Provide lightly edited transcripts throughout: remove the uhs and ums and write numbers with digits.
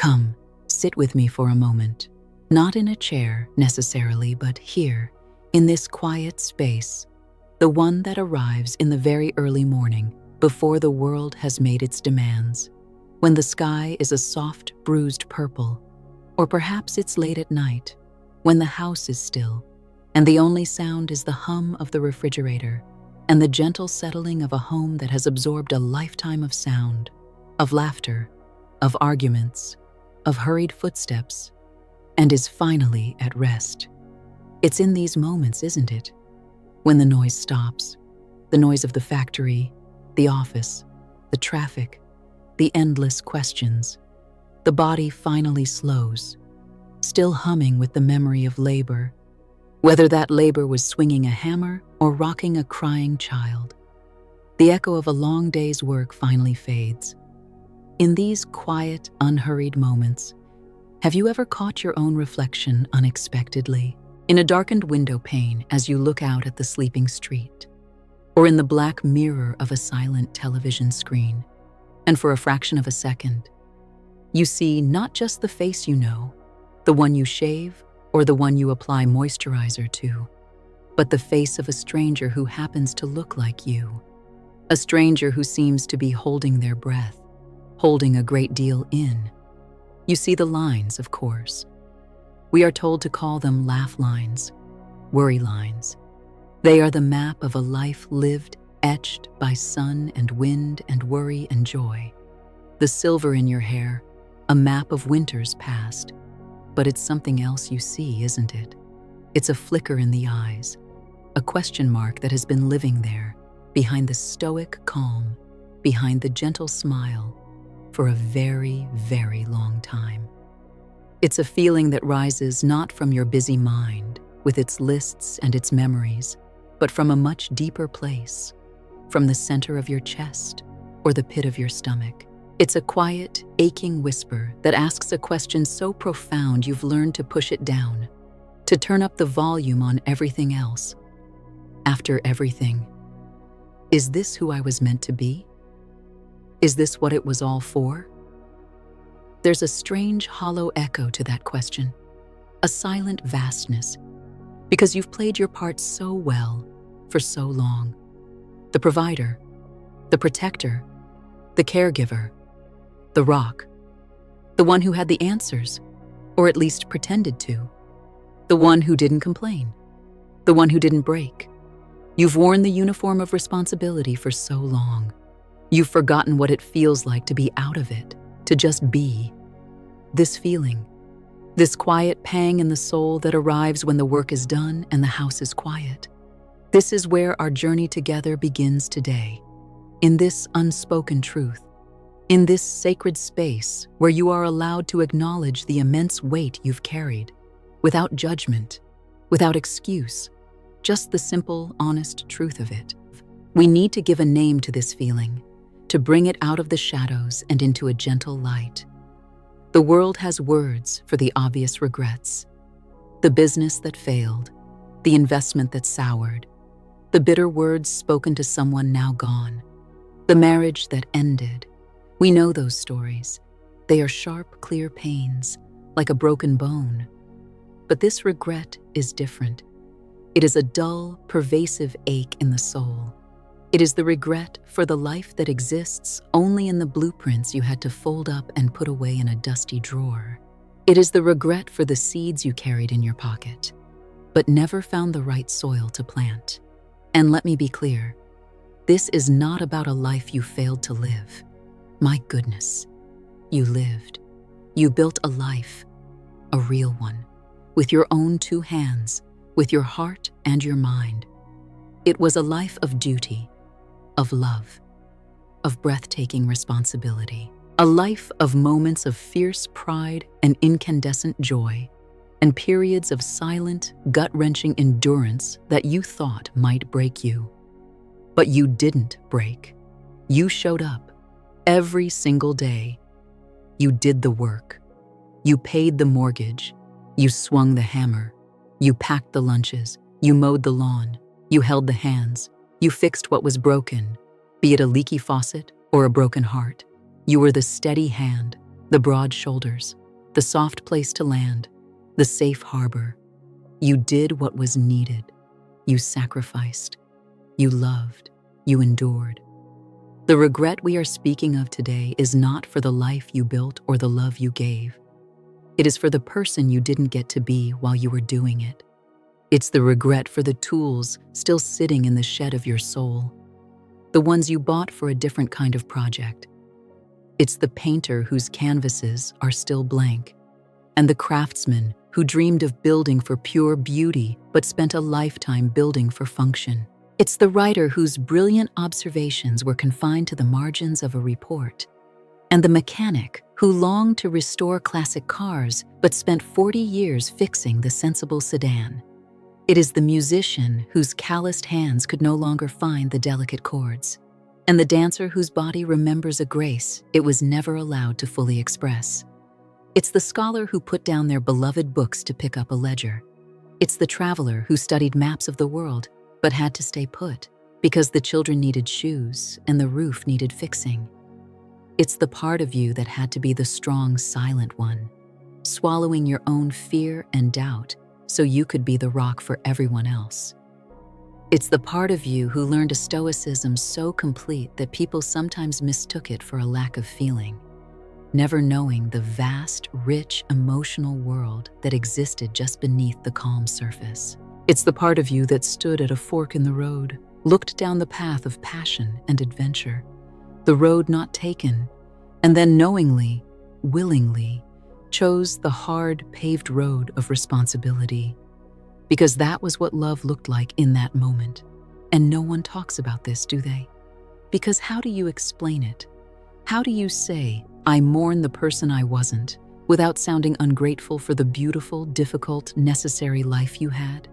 Come, sit with me for a moment. Not in a chair necessarily, but here, in this quiet space, the one that arrives in the very early morning before the world has made its demands, when the sky is a soft, bruised purple, or perhaps it's late at night, when the house is still, and the only sound is the hum of the refrigerator and the gentle settling of a home that has absorbed a lifetime of sound, of laughter, of arguments, of hurried footsteps, and is finally at rest. It's in these moments, isn't it? When the noise stops, the noise of the factory, the office, the traffic, the endless questions, the body finally slows, still humming with the memory of labor, whether that labor was swinging a hammer or rocking a crying child. The echo of a long day's work finally fades. In these quiet, unhurried moments, have you ever caught your own reflection unexpectedly? In a darkened window pane as you look out at the sleeping street, or in the black mirror of a silent television screen, and for a fraction of a second, you see not just the face you know, the one you shave or the one you apply moisturizer to, but the face of a stranger who happens to look like you, a stranger who seems to be holding their breath, holding a great deal in. You see the lines, of course. We are told to call them laugh lines, worry lines. They are the map of a life lived, etched by sun and wind and worry and joy. The silver in your hair, a map of winters past. But it's something else you see, isn't it? It's a flicker in the eyes, a question mark that has been living there, behind the stoic calm, behind the gentle smile, for a very, very long time. It's a feeling that rises not from your busy mind, with its lists and its memories, but from a much deeper place, from the center of your chest or the pit of your stomach. It's a quiet, aching whisper that asks a question so profound you've learned to push it down, to turn up the volume on everything else. After everything, is this who I was meant to be? Is this what it was all for? There's a strange, hollow echo to that question, a silent vastness, because you've played your part so well for so long. The provider, the protector, the caregiver, the rock, the one who had the answers, or at least pretended to, the one who didn't complain, the one who didn't break. You've worn the uniform of responsibility for so long. You've forgotten what it feels like to be out of it, to just be. This feeling, this quiet pang in the soul that arrives when the work is done and the house is quiet. This is where our journey together begins today, in this unspoken truth, in this sacred space where you are allowed to acknowledge the immense weight you've carried, without judgment, without excuse, just the simple, honest truth of it. We need to give a name to this feeling, to bring it out of the shadows and into a gentle light. The world has words for the obvious regrets, the business that failed, the investment that soured, the bitter words spoken to someone now gone, the marriage that ended. We know those stories. They are sharp, clear pains, like a broken bone. But this regret is different. It is a dull, pervasive ache in the soul. It is the regret for the life that exists only in the blueprints you had to fold up and put away in a dusty drawer. It is the regret for the seeds you carried in your pocket, but never found the right soil to plant. And let me be clear, this is not about a life you failed to live. My goodness, you lived. You built a life, a real one, with your own two hands, with your heart and your mind. It was a life of duty, of love, of breathtaking responsibility, a life of moments of fierce pride and incandescent joy, and periods of silent, gut-wrenching endurance that you thought might break you. But you didn't break. You showed up. Every single day, you did the work. You paid the mortgage. You swung the hammer. You packed the lunches. You mowed the lawn. You held the hands. You fixed what was broken, be it a leaky faucet or a broken heart. You were the steady hand, the broad shoulders, the soft place to land, the safe harbor. You did what was needed. You sacrificed. You loved. You endured. The regret we are speaking of today is not for the life you built or the love you gave. It is for the person you didn't get to be while you were doing it. It's the regret for the tools still sitting in the shed of your soul, the ones you bought for a different kind of project. It's the painter whose canvases are still blank, and the craftsman who dreamed of building for pure beauty but spent a lifetime building for function. It's the writer whose brilliant observations were confined to the margins of a report, and the mechanic who longed to restore classic cars but spent 40 years fixing the sensible sedan. It is the musician whose calloused hands could no longer find the delicate chords, and the dancer whose body remembers a grace it was never allowed to fully express. It's the scholar who put down their beloved books to pick up a ledger. It's the traveler who studied maps of the world but had to stay put because the children needed shoes and the roof needed fixing. It's the part of you that had to be the strong, silent one, swallowing your own fear and doubt so you could be the rock for everyone else. It's the part of you who learned a stoicism so complete that people sometimes mistook it for a lack of feeling, never knowing the vast, rich, emotional world that existed just beneath the calm surface. It's the part of you that stood at a fork in the road, looked down the path of passion and adventure, the road not taken, and then knowingly, willingly, chose the hard, paved road of responsibility. Because that was what love looked like in that moment. And no one talks about this, do they? Because how do you explain it? How do you say, I mourn the person I wasn't, without sounding ungrateful for the beautiful, difficult, necessary life you had?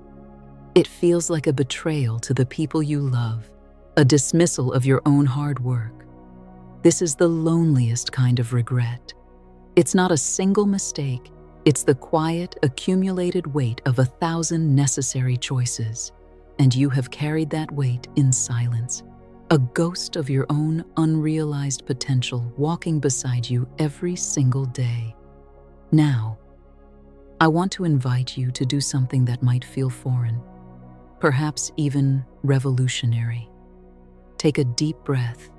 It feels like a betrayal to the people you love, a dismissal of your own hard work. This is the loneliest kind of regret. It's not a single mistake. It's the quiet, accumulated weight of 1,000 necessary choices, and you have carried that weight in silence, a ghost of your own unrealized potential walking beside you every single day. Now, I want to invite you to do something that might feel foreign, perhaps even revolutionary. Take a deep breath,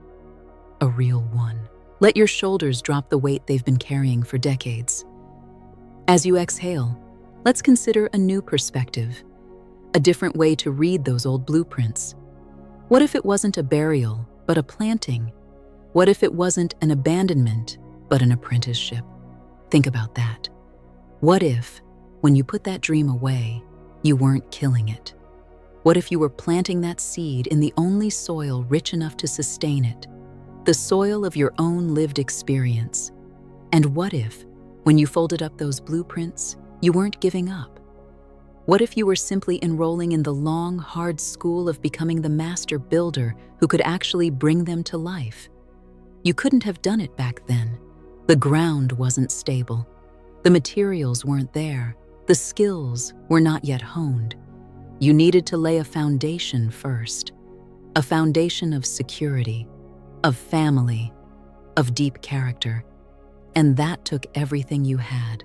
a real one. Let your shoulders drop the weight they've been carrying for decades. As you exhale, let's consider a new perspective, a different way to read those old blueprints. What if it wasn't a burial, but a planting? What if it wasn't an abandonment, but an apprenticeship? Think about that. What if, when you put that dream away, you weren't killing it? What if you were planting that seed in the only soil rich enough to sustain it, the soil of your own lived experience? And what if, when you folded up those blueprints, you weren't giving up? What if you were simply enrolling in the long, hard school of becoming the master builder who could actually bring them to life? You couldn't have done it back then. The ground wasn't stable. The materials weren't there. The skills were not yet honed. You needed to lay a foundation first, a foundation of security, of family, of deep character. And that took everything you had.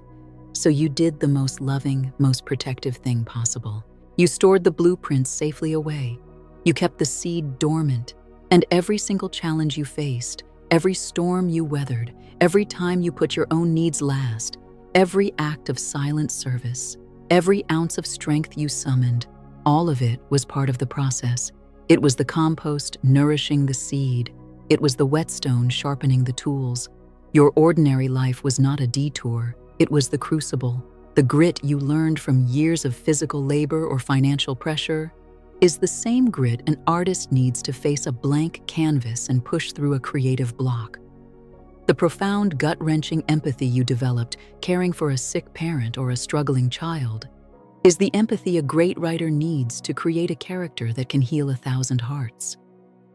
So you did the most loving, most protective thing possible. You stored the blueprints safely away. You kept the seed dormant, and every single challenge you faced, every storm you weathered, every time you put your own needs last, every act of silent service, every ounce of strength you summoned, all of it was part of the process. It was the compost nourishing the seed. It was the whetstone sharpening the tools. Your ordinary life was not a detour. It was the crucible. The grit you learned from years of physical labor or financial pressure is the same grit an artist needs to face a blank canvas and push through a creative block. The profound, gut-wrenching empathy you developed caring for a sick parent or a struggling child is the empathy a great writer needs to create a character that can heal 1,000 hearts.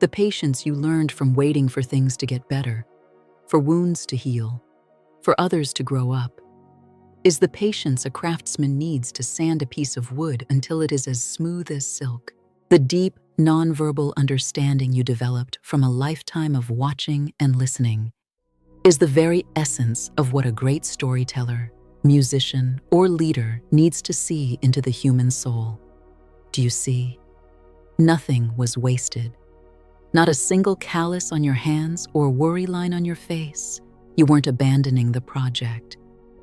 The patience you learned from waiting for things to get better, for wounds to heal, for others to grow up, is the patience a craftsman needs to sand a piece of wood until it is as smooth as silk. The deep, nonverbal understanding you developed from a lifetime of watching and listening is the very essence of what a great storyteller, musician, or leader needs to see into the human soul. Do you see? Nothing was wasted. Not a single callus on your hands or worry line on your face. You weren't abandoning the project.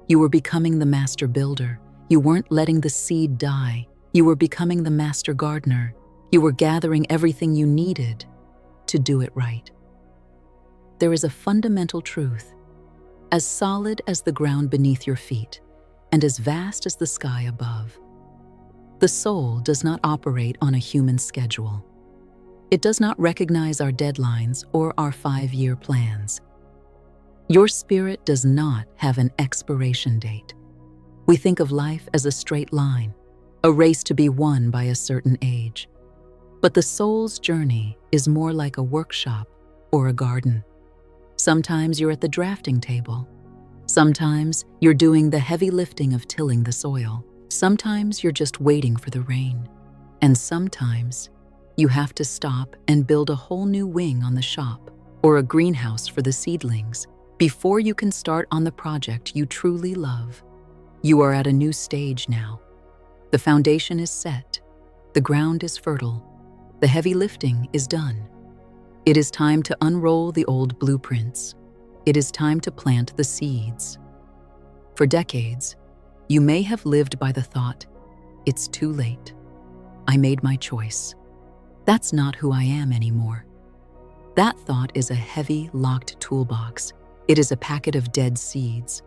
You were becoming the master builder. You weren't letting the seed die. You were becoming the master gardener. You were gathering everything you needed to do it right. There is a fundamental truth, as solid as the ground beneath your feet and as vast as the sky above. The soul does not operate on a human schedule. It does not recognize our deadlines or our 5-year plans. Your spirit does not have an expiration date. We think of life as a straight line, a race to be won by a certain age. But the soul's journey is more like a workshop or a garden. Sometimes you're at the drafting table. Sometimes you're doing the heavy lifting of tilling the soil. Sometimes you're just waiting for the rain. And sometimes you have to stop and build a whole new wing on the shop or a greenhouse for the seedlings before you can start on the project you truly love. You are at a new stage now. The foundation is set. The ground is fertile. The heavy lifting is done. It is time to unroll the old blueprints. It is time to plant the seeds. For decades, you may have lived by the thought, "It's too late. I made my choice. That's not who I am anymore." That thought is a heavy, locked toolbox. It is a packet of dead seeds.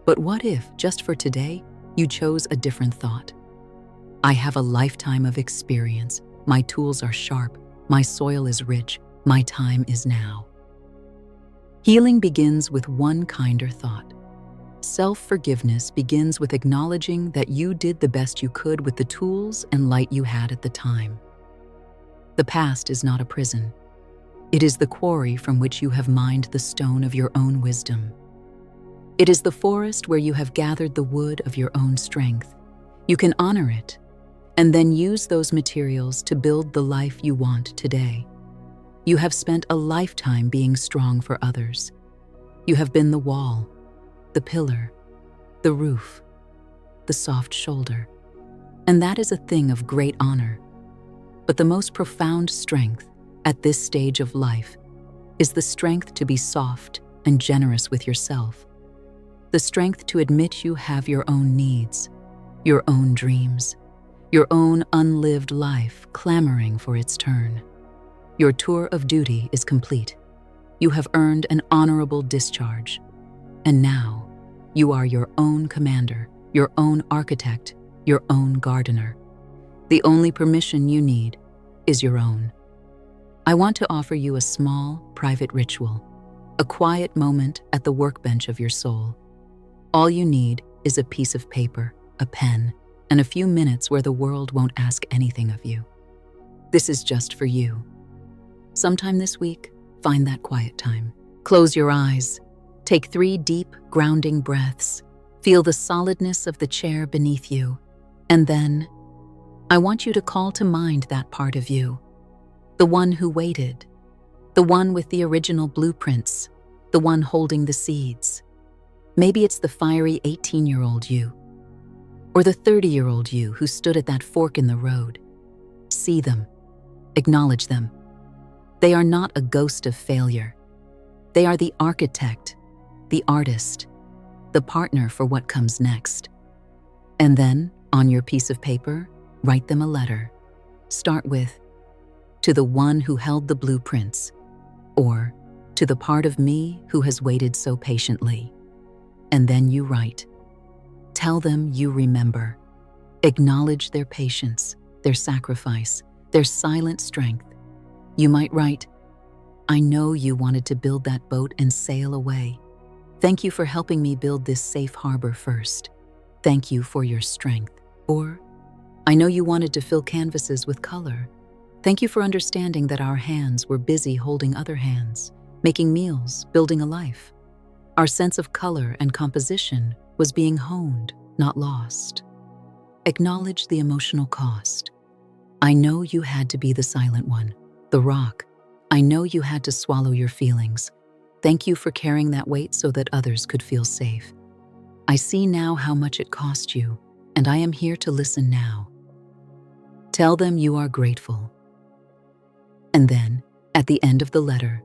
But what if, just for today, you chose a different thought? I have a lifetime of experience. My tools are sharp. My soil is rich. My time is now. Healing begins with one kinder thought. Self-forgiveness begins with acknowledging that you did the best you could with the tools and light you had at the time. The past is not a prison. It is the quarry from which you have mined the stone of your own wisdom. It is the forest where you have gathered the wood of your own strength. You can honor it, and then use those materials to build the life you want today. You have spent a lifetime being strong for others. You have been the wall, the pillar, the roof, the soft shoulder. And that is a thing of great honor. But the most profound strength at this stage of life is the strength to be soft and generous with yourself. The strength to admit you have your own needs, your own dreams, your own unlived life clamoring for its turn. Your tour of duty is complete. You have earned an honorable discharge. And now, you are your own commander, your own architect, your own gardener. The only permission you need is your own. I want to offer you a small, private ritual, a quiet moment at the workbench of your soul. All you need is a piece of paper, a pen, and a few minutes where the world won't ask anything of you. This is just for you. Sometime this week, find that quiet time. Close your eyes. Take 3 deep, grounding breaths. Feel the solidness of the chair beneath you. And then, I want you to call to mind that part of you. The one who waited. The one with the original blueprints. The one holding the seeds. Maybe it's the fiery 18-year-old you. Or the 30-year-old you who stood at that fork in the road. See them. Acknowledge them. They are not a ghost of failure. They are the architect, the artist, the partner for what comes next. And then, on your piece of paper, write them a letter. Start with, "To the one who held the blueprints," or "To the part of me who has waited so patiently." And then you write. Tell them you remember. Acknowledge their patience, their sacrifice, their silent strength. You might write, "I know you wanted to build that boat and sail away. Thank you for helping me build this safe harbor first. Thank you for your strength." Or, "I know you wanted to fill canvases with color. Thank you for understanding that our hands were busy holding other hands, making meals, building a life. Our sense of color and composition was being honed, not lost." Acknowledge the emotional cost. I know you had to be the silent one, the rock. I know you had to swallow your feelings, Thank you for carrying that weight so that others could feel safe. I see now how much it cost you, and I am here to listen now. Tell them you are grateful. And then, at the end of the letter,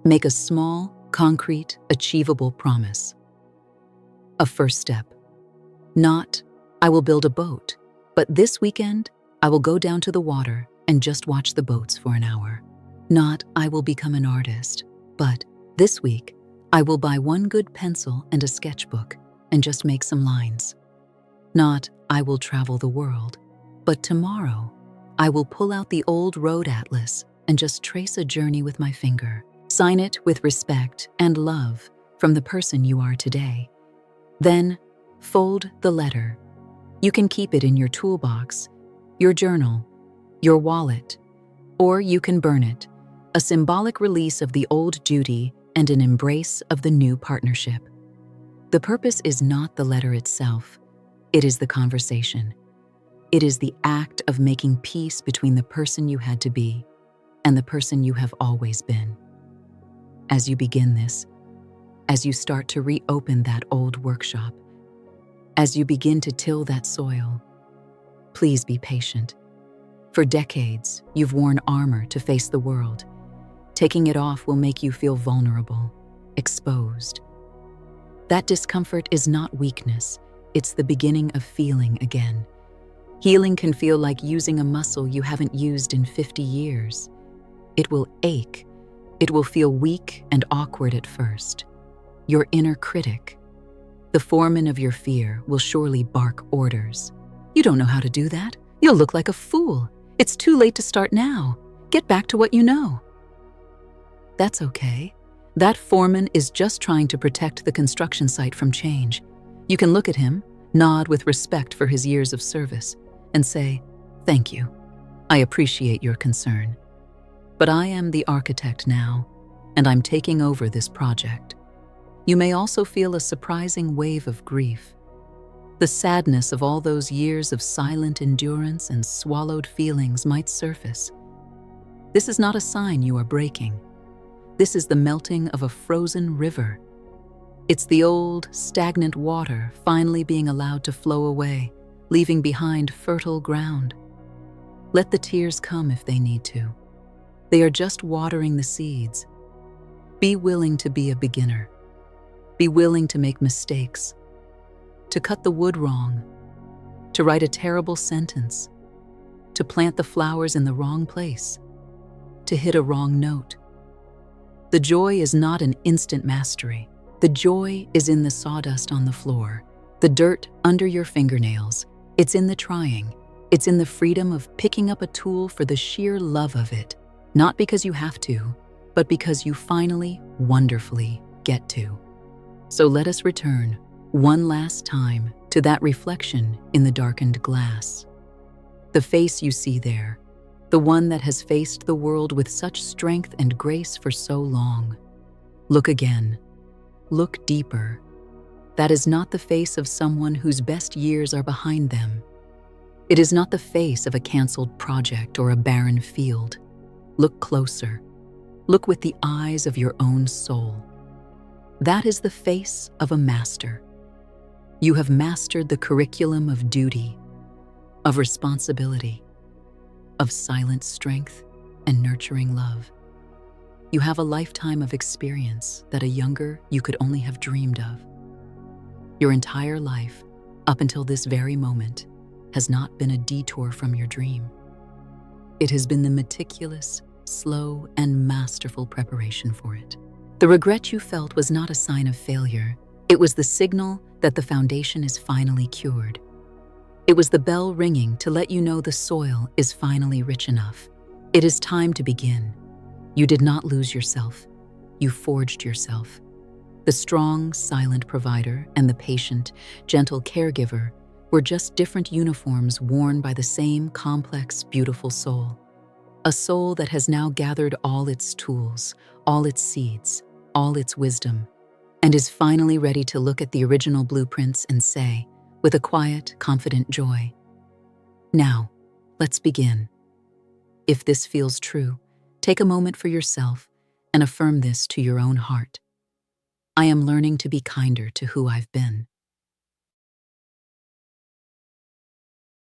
make a small, concrete, achievable promise. A first step. Not, I will build a boat, but this weekend, I will go down to the water and just watch the boats for an hour. Not, I will become an artist, but this week, I will buy one good pencil and a sketchbook and just make some lines. Not, I will travel the world, but tomorrow, I will pull out the old road atlas and just trace a journey with my finger. Sign it with respect and love from the person you are today. Then, fold the letter. You can keep it in your toolbox, your journal, your wallet, or you can burn it, a symbolic release of the old duty and an embrace of the new partnership. The purpose is not the letter itself, it is the conversation. It is the act of making peace between the person you had to be and the person you have always been. As you begin this, as you start to reopen that old workshop, as you begin to till that soil, please be patient. For decades, you've worn armor to face the world. Taking it off will make you feel vulnerable, exposed. That discomfort is not weakness, it's the beginning of feeling again. Healing can feel like using a muscle you haven't used in 50 years. It will ache. It will feel weak and awkward at first. Your inner critic, the foreman of your fear, will surely bark orders. You don't know how to do that. You'll look like a fool. It's too late to start now. Get back to what you know. That's okay. That foreman is just trying to protect the construction site from change. You can look at him, nod with respect for his years of service, and say, "Thank you. I appreciate your concern. But I am the architect now, and I'm taking over this project." You may also feel a surprising wave of grief. The sadness of all those years of silent endurance and swallowed feelings might surface. This is not a sign you are breaking. This is the melting of a frozen river. It's the old, stagnant water finally being allowed to flow away, leaving behind fertile ground. Let the tears come if they need to. They are just watering the seeds. Be willing to be a beginner. Be willing to make mistakes, to cut the wood wrong, to write a terrible sentence, to plant the flowers in the wrong place, to hit a wrong note. The joy is not an instant mastery. The joy is in the sawdust on the floor, the dirt under your fingernails. It's in the trying. It's in the freedom of picking up a tool for the sheer love of it, not because you have to, but because you finally, wonderfully get to. So let us return one last time to that reflection in the darkened glass. The face you see there, the one that has faced the world with such strength and grace for so long. Look again. Look deeper. That is not the face of someone whose best years are behind them. It is not the face of a canceled project or a barren field. Look closer. Look with the eyes of your own soul. That is the face of a master. You have mastered the curriculum of duty, of responsibility, of silent strength and nurturing love. You have a lifetime of experience that a younger you could only have dreamed of. Your entire life, up until this very moment, has not been a detour from your dream. It has been the meticulous, slow, and masterful preparation for it. The regret you felt was not a sign of failure. It was the signal that the foundation is finally cured. It was the bell ringing to let you know the soil is finally rich enough. It is time to begin. You did not lose yourself. You forged yourself. The strong, silent provider and the patient, gentle caregiver were just different uniforms worn by the same complex, beautiful soul. A soul that has now gathered all its tools, all its seeds, all its wisdom, and is finally ready to look at the original blueprints and say, with a quiet, confident joy, "Now, let's begin." If this feels true, take a moment for yourself and affirm this to your own heart. I am learning to be kinder to who I've been.